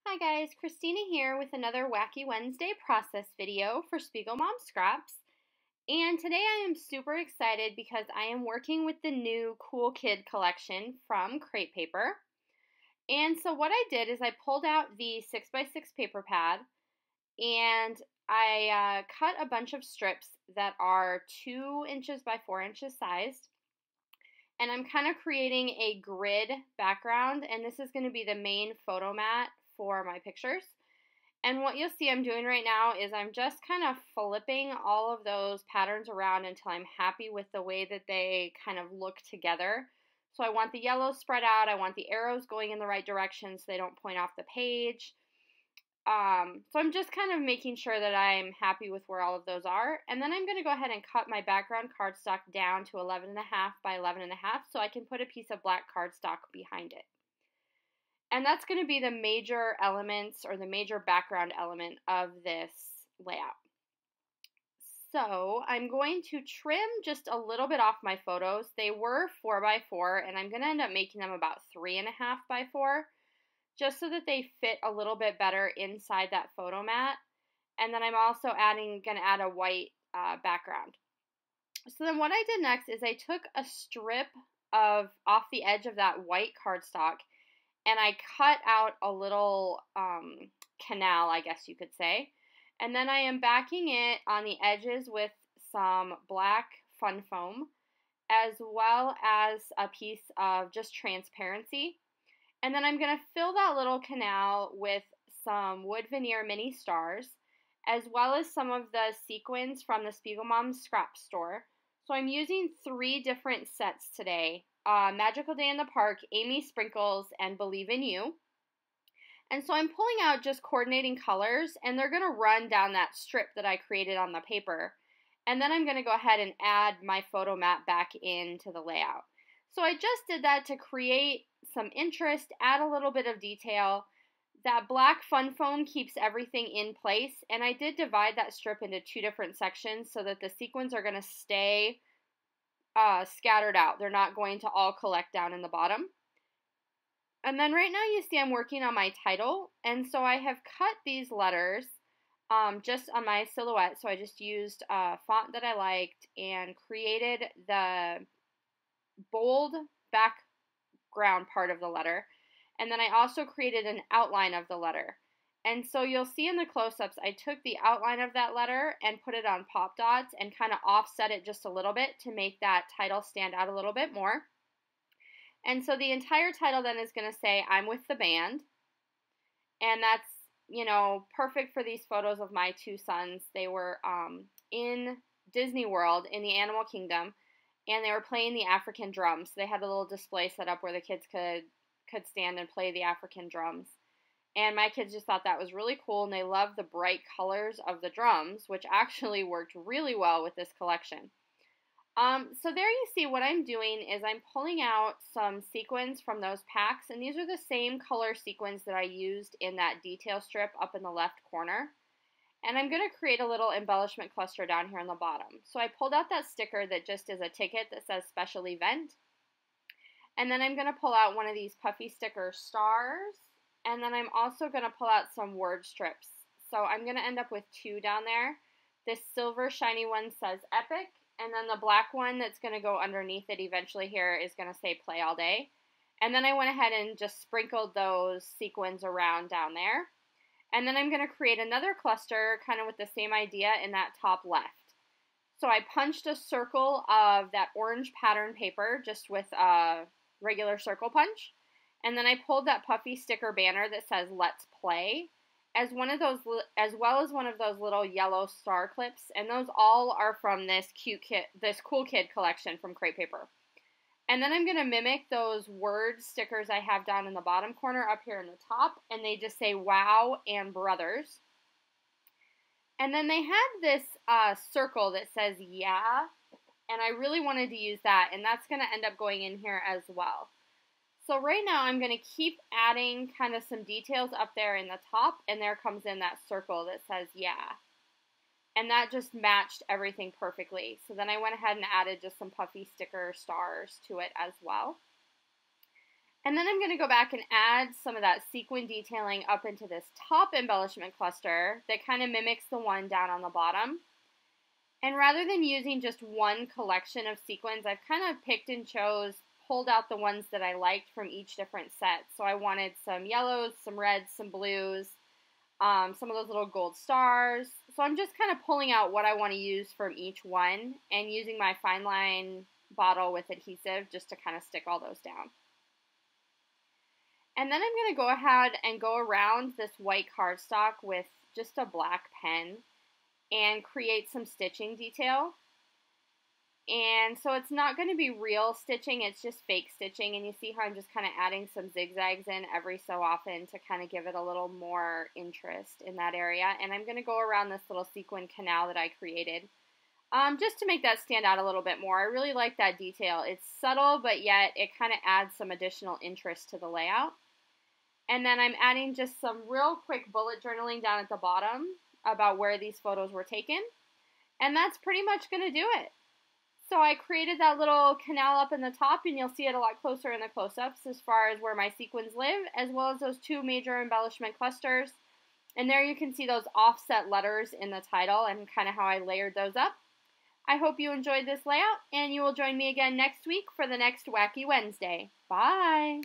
Hi guys, Christina here with another Wacky Wednesday process video for Spiegel Mom Scraps. And today I am super excited because I am working with the new Cool Kid collection from Crate Paper. And so what I did is I pulled out the 6x6 paper pad and I cut a bunch of strips that are 2 inches by 4 inches sized. And I'm kind of creating a grid background, and this is going to be the main photo mat for my pictures. And what you'll see I'm doing right now is I'm just kind of flipping all of those patterns around until I'm happy with the way that they kind of look together. So I want the yellow spread out, I want the arrows going in the right direction so they don't point off the page. So I'm just kind of making sure that I'm happy with where all of those are. And then I'm going to go ahead and cut my background cardstock down to 11.5 by 11.5 so I can put a piece of black cardstock behind it. And that's going to be the major elements or the major background element of this layout. So I'm going to trim just a little bit off my photos. They were 4 by 4 and I'm going to end up making them about 3.5 by 4 just so that they fit a little bit better inside that photo mat. And then I'm also going to add a white background. So then what I did next is I took a strip off the edge of that white cardstock and I cut out a little canal, I guess you could say. And then I am backing it on the edges with some black fun foam, as well as a piece of just transparency. And then I'm going to fill that little canal with some wood veneer mini stars, as well as some of the sequins from the Spiegel Mom Scrap Store. So I'm using 3 different sets today. Magical Day in the Park, Amy Sprinkles, and Believe in You. And so I'm pulling out just coordinating colors, and they're going to run down that strip that I created on the paper. And then I'm going to go ahead and add my photo mat back into the layout. So I just did that to create some interest, add a little bit of detail. That black fun foam keeps everything in place, and I did divide that strip into 2 different sections so that the sequins are going to stay scattered out. They're not going to all collect down in the bottom. And then right now you see I'm working on my title, and so I have cut these letters just on my silhouette. So I just used a font that I liked and created the bold background part of the letter. And then I also created an outline of the letter. And so you'll see in the close-ups, I took the outline of that letter and put it on pop dots and kind of offset it just a little bit to make that title stand out a little bit more. And so the entire title then is going to say, I'm with the band. And that's, perfect for these photos of my 2 sons. They were in Disney World in the Animal Kingdom, and they were playing the African drums. They had a little display set up where the kids could stand and play the African drums. And my kids just thought that was really cool, and they loved the bright colors of the drums, which actually worked really well with this collection. So there you see what I'm doing is I'm pulling out some sequins from those packs, and these are the same color sequins that I used in that detail strip up in the left corner. And I'm going to create a little embellishment cluster down here on the bottom. So I pulled out that sticker that just is a ticket that says special event. And then I'm going to pull out one of these puffy sticker stars. And then I'm also going to pull out some word strips. So I'm going to end up with 2 down there. This silver shiny one says epic. And then the black one that's going to go underneath it eventually here is going to say play all day. And then I went ahead and just sprinkled those sequins around down there. And then I'm going to create another cluster kind of with the same idea in that top left. So I punched a circle of that orange pattern paper just with a regular circle punch. And then I pulled that puffy sticker banner that says let's play as well as one of those little yellow star clips, and those all are from this Cool Kid collection from Crate Paper. And then I'm going to mimic those word stickers I have down in the bottom corner up here in the top, and they just say wow and brothers. And then they have this circle that says yeah, and I really wanted to use that, and that's going to end up going in here as well. So right now I'm going to keep adding kind of some details up there in the top, and there comes in that circle that says yeah. And that just matched everything perfectly. So then I went ahead and added just some puffy sticker stars to it as well. And then I'm going to go back and add some of that sequin detailing up into this top embellishment cluster that kind of mimics the one down on the bottom. And rather than using just one collection of sequins, I've kind of picked and pulled out the ones that I liked from each different set. So I wanted some yellows, some reds, some blues, some of those little gold stars. So I'm just kind of pulling out what I want to use from each one and using my fine line bottle with adhesive just to kind of stick all those down. And then I'm going to go ahead and go around this white cardstock with just a black pen and create some stitching detail. And so it's not going to be real stitching, it's just fake stitching, and you see how I'm just kind of adding some zigzags in every so often to kind of give it a little more interest in that area. And I'm going to go around this little sequin canal that I created just to make that stand out a little bit more. I really like that detail. It's subtle, but yet it kind of adds some additional interest to the layout. And then I'm adding just some real quick bullet journaling down at the bottom about where these photos were taken. And that's pretty much going to do it. So I created that little canal up in the top, and you'll see it a lot closer in the close-ups as far as where my sequins live, as well as those two major embellishment clusters. And there you can see those offset letters in the title and kind of how I layered those up. I hope you enjoyed this layout, and you will join me again next week for the next Wacky Wednesday. Bye!